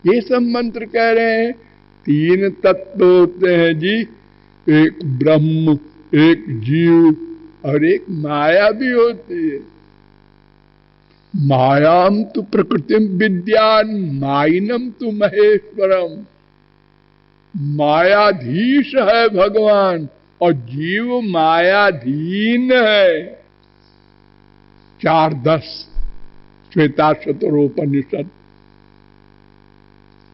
ये सब मंत्र कह रहे हैं। तीन तत्व होते हैं जी, एक ब्रह्म, एक जीव और एक माया भी होती है। मायाम तु प्रकृतिम विद्यान माइनम तु महेश्वरम। मायाधीश है भगवान और जीव मायाधीन है। 4:10 श्वेताश्वतरोपनिषद।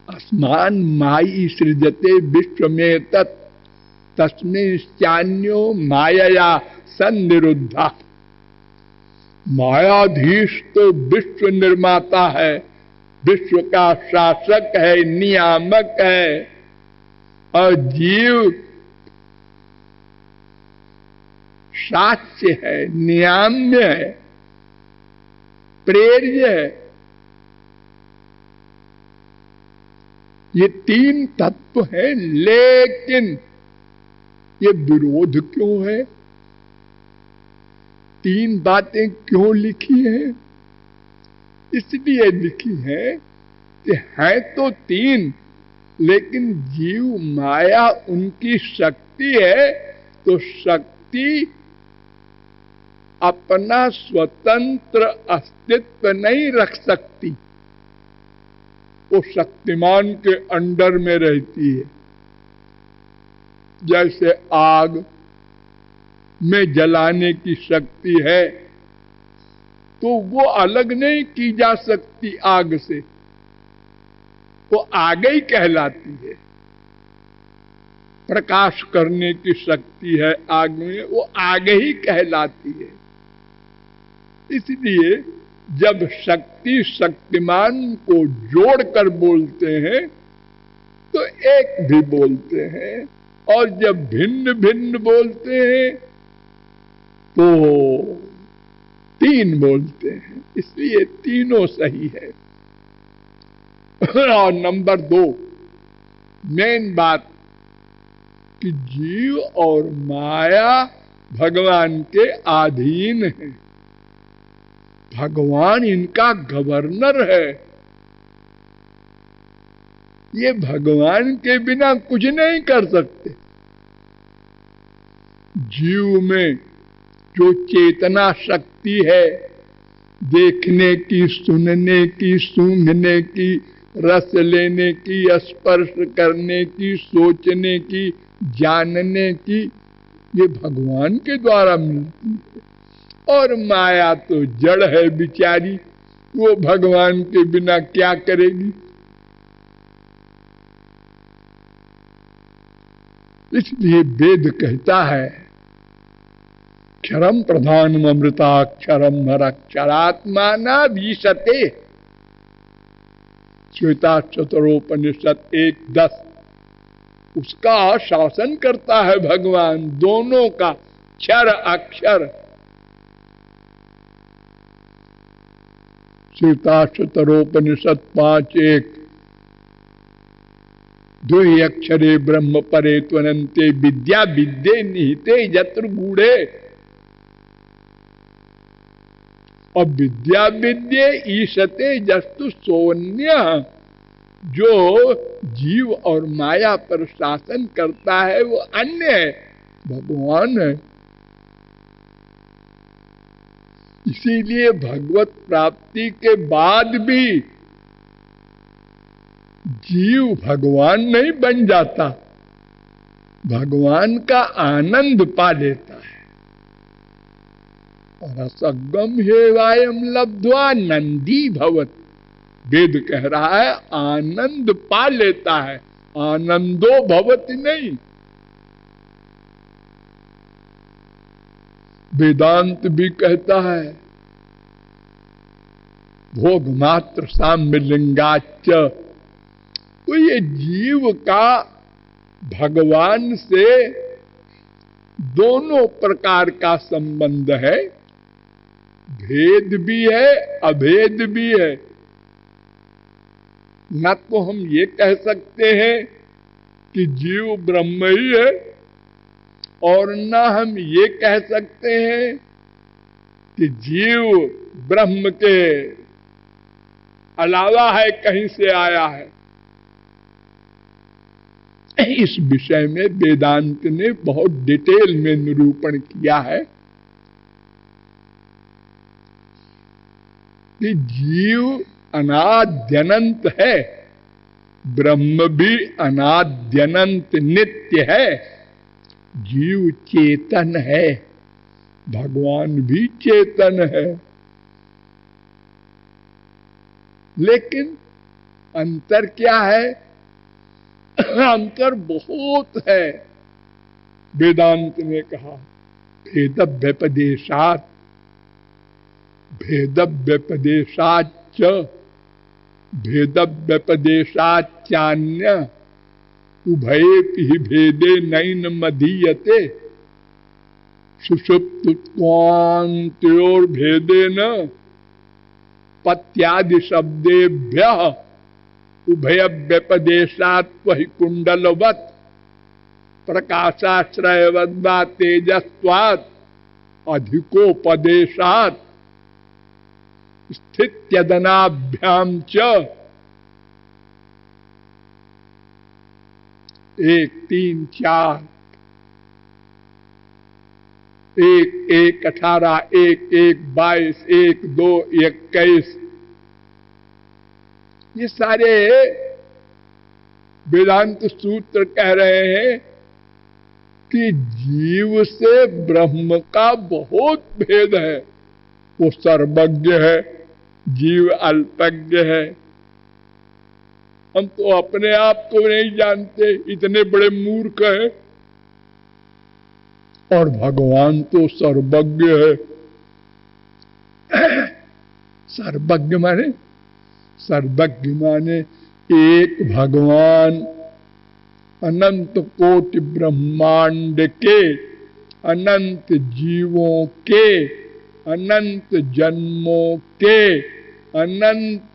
अस्मान मायी सृजते विश्वमें तत् तस्मिंश्चान्यो मायया सन्निरुद्धा। मायाधीश तो विश्व निर्माता है, विश्व का शासक है, नियामक है, और जीव साक्ष्य है, नियाम्य है, प्रेर्य है। ये तीन तत्व हैं, लेकिन ये विरोध क्यों है? तीन बातें क्यों लिखी हैं? इसलिए लिखी है कि है तो तीन, लेकिन जीव माया उनकी शक्ति है, तो शक्ति अपना स्वतंत्र अस्तित्व नहीं रख सकती, वो शक्तिमान के अंडर में रहती है। जैसे आग में जलाने की शक्ति है, तो वो अलग नहीं की जा सकती आग से, वो आगे ही कहलाती है। प्रकाश करने की शक्ति है आग में, वो आगे ही कहलाती है। इसलिए जब शक्ति शक्तिमान को जोड़कर बोलते हैं तो एक भी बोलते हैं, और जब भिन्न भिन्न बोलते हैं तो तीन बोलते हैं। इसलिए तीनों सही है। और नंबर 2 मेन बात कि जीव और माया भगवान के अधीन है। भगवान इनका गवर्नर है। ये भगवान के बिना कुछ नहीं कर सकते। जीव में जो चेतना शक्ति है, देखने की, सुनने की, सूंघने की, रस लेने की, स्पर्श करने की, सोचने की, जानने की, ये भगवान के द्वारा मिलती है। और माया तो जड़ है बिचारी, वो भगवान के बिना क्या करेगी। इसलिए वेद कहता है क्षरम प्रधानम अमृताक्षरम हरक्षरात्माना भीषते। श्वेताश्वतरोपनिषद 1:10। उसका शासन करता है भगवान, दोनों का, क्षर अक्षर। श्वेताश्वतरोपनिषद 5:1। द्वे अक्षरे ब्रह्म परे त्वनन्ते विद्या विद्ये निहिते यत्र गूढ़े। और विद्या विद्ये ईशते जस्तु सोन्य। जो जीव और माया पर शासन करता है वो अन्य है, भगवान है। इसीलिए भगवत प्राप्ति के बाद भी जीव भगवान नहीं बन जाता, भगवान का आनंद पा लेता है। रसगम हेवायम लब्ध्वा नंदी भवत। वेद कह रहा है आनंद पा लेता है, आनंदो भवति नहीं। वेदांत भी कहता है भोग मात्र साम्य लिंगाच। तो ये जीव का भगवान से दोनों प्रकार का संबंध है, भेद भी है, अभेद भी है। न तो हम ये कह सकते हैं कि जीव ब्रह्म ही है, और न हम ये कह सकते हैं कि जीव ब्रह्म के अलावा है, कहीं से आया है। इस विषय में वेदांत ने बहुत डिटेल में निरूपण किया है कि जीव अनाद्यनंत है, ब्रह्म भी अनाद्यनंत नित्य है, जीव चेतन है, भगवान भी चेतन है। लेकिन अंतर क्या है? अंतर बहुत है। वेदांत ने कहा भेद व्यपदेशात, भेद व्यपदेशाच, भेद व्यपदेशाचान्य उभयेपि ही भेदे नैन मदीयते सुषुप्त्वान्त्योर भेदेन पत्यादि शब्देभ्यः उभय व्यपदेशात् वही कुंडलवत् प्रकाशाश्रयवद्वा तेजस्वात् अधिकोपदेशात् स्थित्यदनाभ्याम च 1, 3, 4 1, 1, 18 1, 1, 22 1, 2, 21 ये सारे वेदांत सूत्र कह रहे हैं कि जीव से ब्रह्म का बहुत भेद है। वो सर्वज्ञ है, जीव अल्पज्ञ है। हम तो अपने आप को नहीं जानते, इतने बड़े मूर्ख हैं, और भगवान तो सर्वज्ञ है। सर्वज्ञ माने, सर्वज्ञ माने एक भगवान अनंत कोटि ब्रह्मांड के, अनंत जीवों के, अनंत जन्मों के, अनंत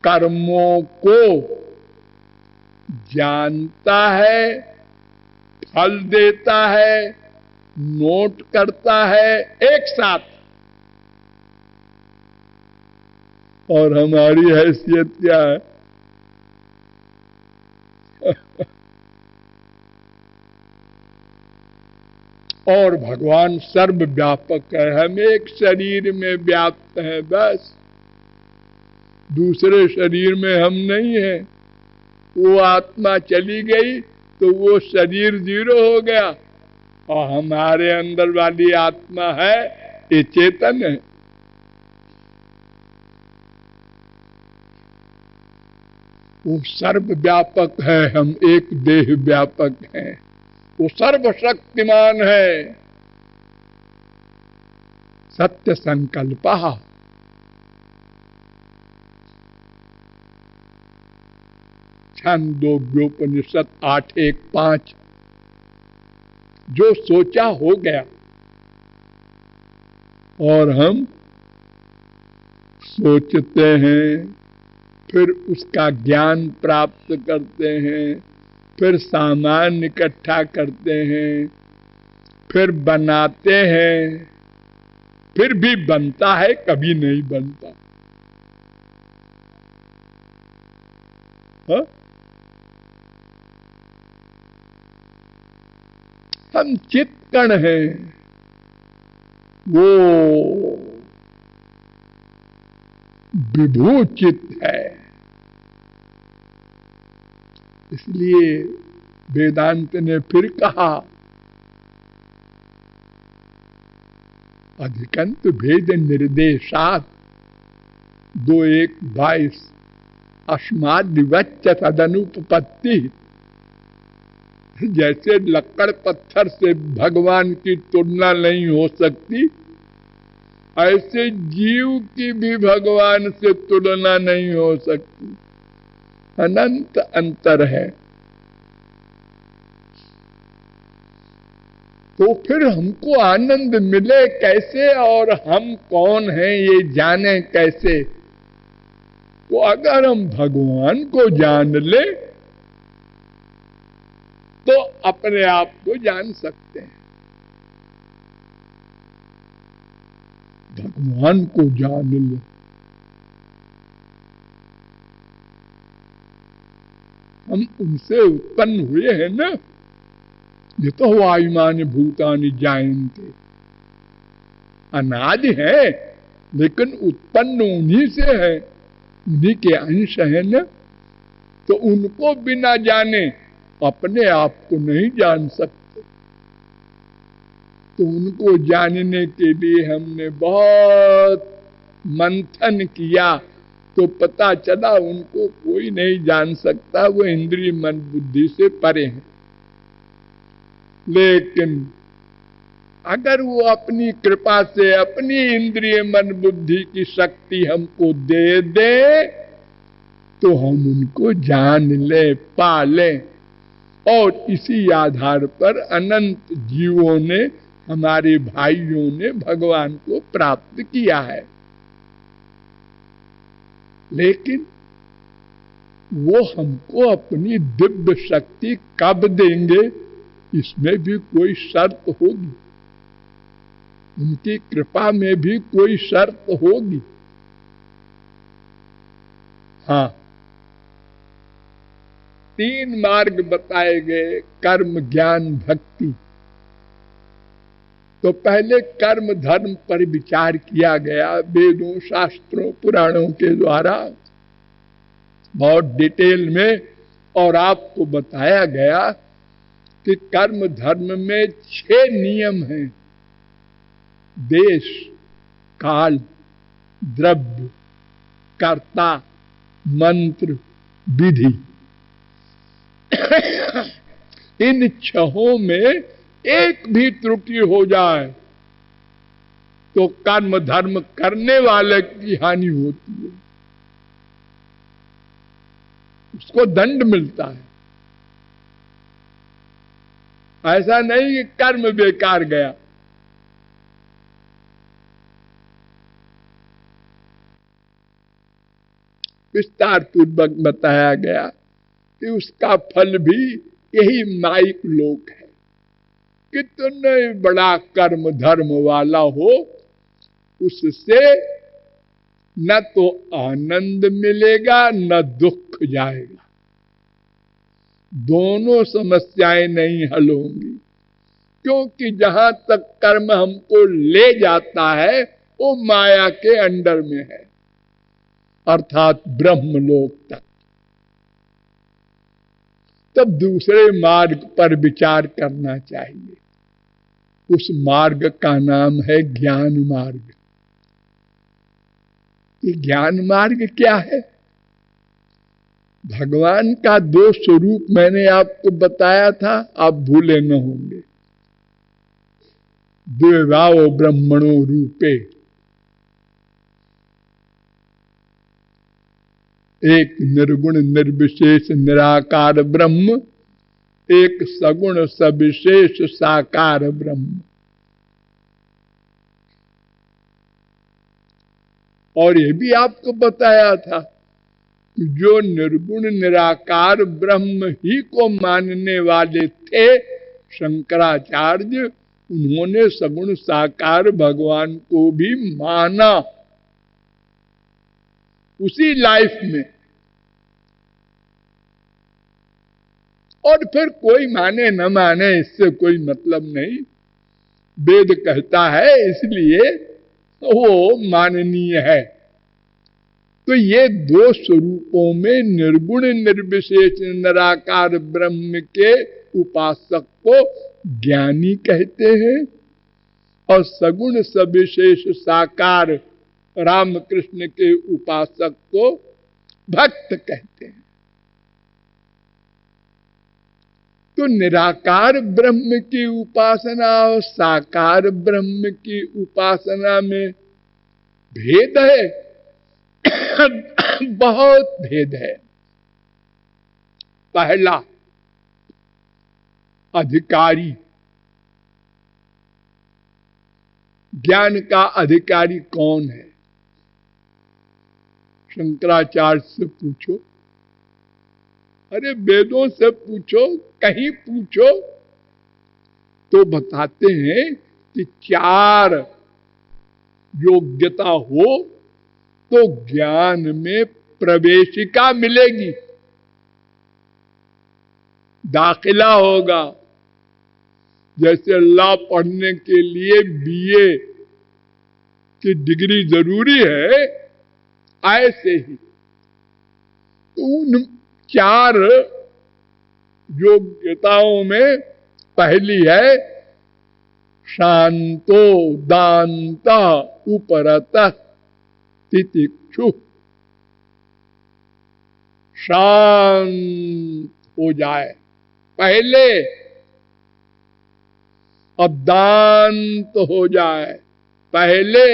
कर्मों को जानता है, फल देता है, नोट करता है एक साथ। और हमारी हैसियत क्या है? और भगवान सर्वव्यापक है, हम एक शरीर में व्याप्त हैं बस, दूसरे शरीर में हम नहीं हैं। वो आत्मा चली गई तो वो शरीर जीरो हो गया, और हमारे अंदर वाली आत्मा है, ये चेतन है। वो सर्वव्यापक है, हम एक देह व्यापक हैं। वो सर्वशक्तिमान है। सत्य संकल्पः, छांदोग्योपनिषद 8:1-5, जो सोचा हो गया। और हम सोचते हैं, फिर उसका ज्ञान प्राप्त करते हैं, फिर सामान इकट्ठा करते हैं, फिर बनाते हैं, फिर भी बनता है, कभी नहीं बनता। हा? हम चित्कण हैं, वो विभू चित्त है। इसलिए वेदांत ने फिर कहा अधिकंत भेद निर्देशात 2:1-22 अस्माद् विवच्य तदनुपपत्ति। जैसे लक्कड़ पत्थर से भगवान की तुलना नहीं हो सकती, ऐसे जीव की भी भगवान से तुलना नहीं हो सकती। अनंत अंतर है। तो फिर हमको आनंद मिले कैसे, और हम कौन हैं ये जाने कैसे? तो अगर हम भगवान को जान ले तो अपने आप को जान सकते हैं। भगवान को जान ले, हम उनसे उत्पन्न हुए हैं ना। ये तो वायुमान भूतानि जायन्ते, अनादि है लेकिन उत्पन्न उन्हीं से है, उन्हीं के अंश है ना। तो उनको बिना जाने अपने आप को नहीं जान सकते। तो उनको जानने के लिए हमने बहुत मंथन किया, तो पता चला उनको कोई नहीं जान सकता, वो इंद्रिय मन बुद्धि से परे हैं। लेकिन अगर वो अपनी कृपा से अपनी इंद्रिय मन बुद्धि की शक्ति हमको दे दे तो हम उनको जान ले, पा ले। और इसी आधार पर अनंत जीवों ने, हमारे भाइयों ने भगवान को प्राप्त किया है। लेकिन वो हमको अपनी दिव्य शक्ति कब देंगे, इसमें भी कोई शर्त होगी, उनकी कृपा में भी कोई शर्त होगी। हाँ, 3 मार्ग बताए गए, कर्म ज्ञान भक्ति। तो पहले कर्म धर्म पर विचार किया गया वेदों शास्त्रों पुराणों के द्वारा बहुत डिटेल में, और आपको बताया गया कि कर्म धर्म में 6 नियम हैं। देश, काल, द्रव्य, कर्ता, मंत्र, विधि। इन 6 में एक भी त्रुटि हो जाए तो कर्म धर्म करने वाले की हानि होती है, उसको दंड मिलता है। ऐसा नहीं कि कर्म बेकार गया। विस्तार पूर्वक बताया गया कि उसका फल भी यही माइक लोक है। कितने बड़ा कर्म धर्म वाला हो, उससे न तो आनंद मिलेगा न दुख जाएगा, दोनों समस्याएं नहीं हल होंगी। क्योंकि जहां तक कर्म हमको ले जाता है वो माया के अंडर में है, अर्थात ब्रह्मलोक तक। तब दूसरे मार्ग पर विचार करना चाहिए। उस मार्ग का नाम है ज्ञान मार्ग। ये ज्ञान मार्ग क्या है? भगवान का 2 स्वरूप मैंने आपको बताया था, आप भूले न होंगे। द्वैभाव ब्रह्मणो रूपे, एक निर्गुण निर्विशेष निराकार ब्रह्म, एक सगुण सविशेष साकार ब्रह्म। और ये भी आपको बताया था कि जो निर्गुण निराकार ब्रह्म ही को मानने वाले थे शंकराचार्य, उन्होंने सगुण साकार भगवान को भी माना उसी लाइफ में। और फिर कोई माने न माने इससे कोई मतलब नहीं, वेद कहता है इसलिए वो माननीय है। तो ये 2 स्वरूपों में निर्गुण निर्विशेष निराकार ब्रह्म के उपासक को ज्ञानी कहते हैं, और सगुण सविशेष साकार रामकृष्ण के उपासक को भक्त कहते हैं। तो निराकार ब्रह्म की उपासना और साकार ब्रह्म की उपासना में भेद है, बहुत भेद है। पहला, अधिकारी, ज्ञान का अधिकारी कौन है? शंकराचार्य से पूछो, अरे वेदों से पूछो, कहीं पूछो तो बताते हैं कि 4 योग्यता हो तो ज्ञान में प्रवेशिका मिलेगी। दाखिला होगा। जैसे लॉ पढ़ने के लिए बीए की डिग्री जरूरी है, ऐसे ही उन 4 योग्यताओं में पहली है शांतो दांत उपरत तितिक्षु। शांत हो जाए पहले और दांत हो जाए पहले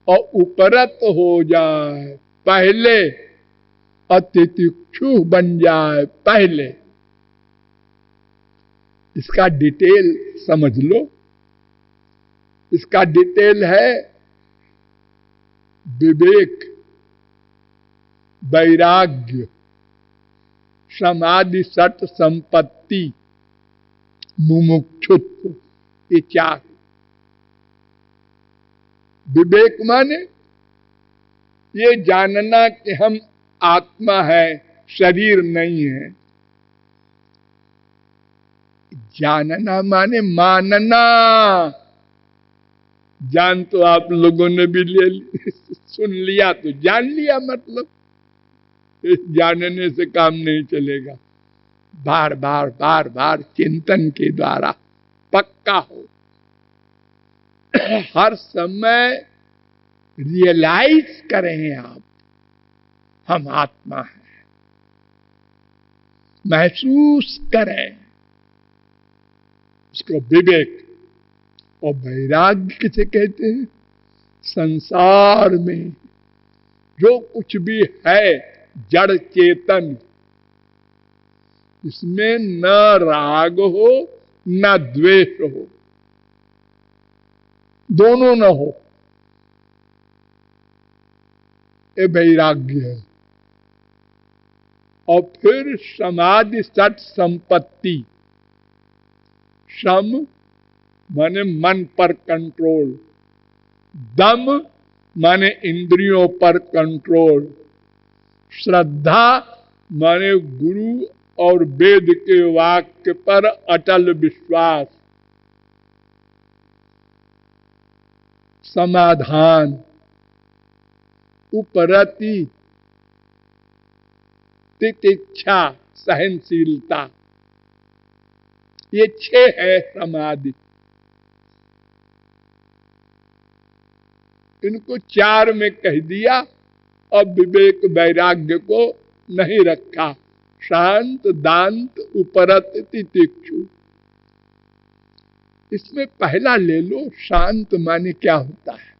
और उपरत हो जाए पहले और तितिक्षु बन जाए पहले। इसका डिटेल समझ लो। इसका डिटेल है विवेक, वैराग्य, समाधि, सत, संपत्ति, मुमुक्षुत्व, ये 4। विवेक माने ये जानना कि हम आत्मा है, शरीर नहीं है। जानना माने मानना। जान तो आप लोगों ने भी सुन लिया तो जान लिया, मतलब जानने से काम नहीं चलेगा। बार बार बार बार चिंतन के द्वारा पक्का हो। हर समय रियलाइज करें आप, हम आत्मा हैं, महसूस करें उसको। विवेक और वैराग्य किसे कहते हैं? संसार में जो कुछ भी है जड़ चेतन, इसमें न राग हो न द्वेष हो, दोनों न हो, ये वैराग्य है। और फिर समाधि, सत, संपत्ति। सम माने मन पर कंट्रोल, दम माने इंद्रियों पर कंट्रोल, श्रद्धा माने गुरु और वेद के वाक्य पर अटल विश्वास, समाधान, उपरति, तितिक्षा, सहनशीलता। ये 6 है समाधि। इनको 4 में कह दिया और विवेक वैराग्य को नहीं रखा। शांत, दांत, उपरत, तितिक्षु। इसमें पहला ले लो, शांत माने क्या होता है?